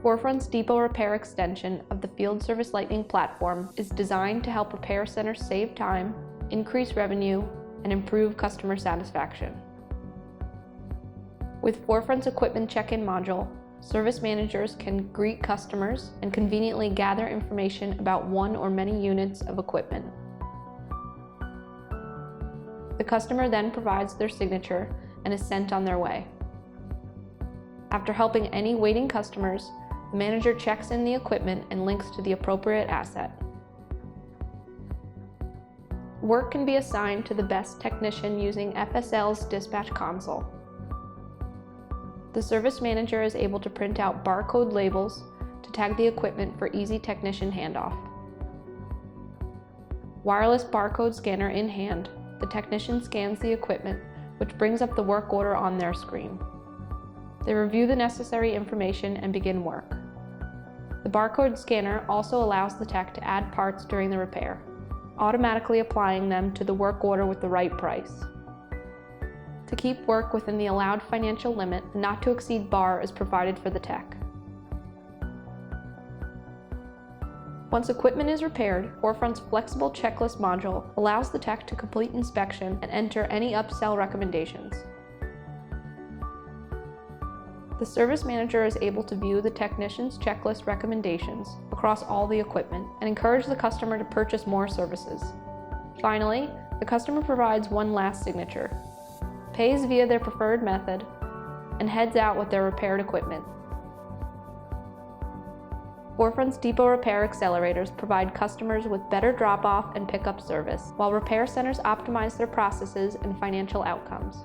ForeFront's Depot Repair extension of the Field Service Lightning platform is designed to help repair centers save time, increase revenue, and improve customer satisfaction. With ForeFront's equipment check-in module, service managers can greet customers and conveniently gather information about one or many units of equipment. The customer then provides their signature and is sent on their way. After helping any waiting customers, the manager checks in the equipment and links to the appropriate asset. Work can be assigned to the best technician using FSL's dispatch console. The service manager is able to print out barcode labels to tag the equipment for easy technician handoff. Wireless barcode scanner in hand, the technician scans the equipment, which brings up the work order on their screen. They review the necessary information and begin work. The barcode scanner also allows the tech to add parts during the repair, automatically applying them to the work order with the right price. To keep work within the allowed financial limit, a not to exceed bar is provided for the tech. Once equipment is repaired, ForeFront's flexible checklist module allows the tech to complete inspection and enter any upsell recommendations. The service manager is able to view the technician's checklist recommendations across all the equipment and encourage the customer to purchase more services. Finally, the customer provides one last signature, pays via their preferred method, and heads out with their repaired equipment. ForeFront's Depot Repair Accelerators provide customers with better drop-off and pickup service, while repair centers optimize their processes and financial outcomes.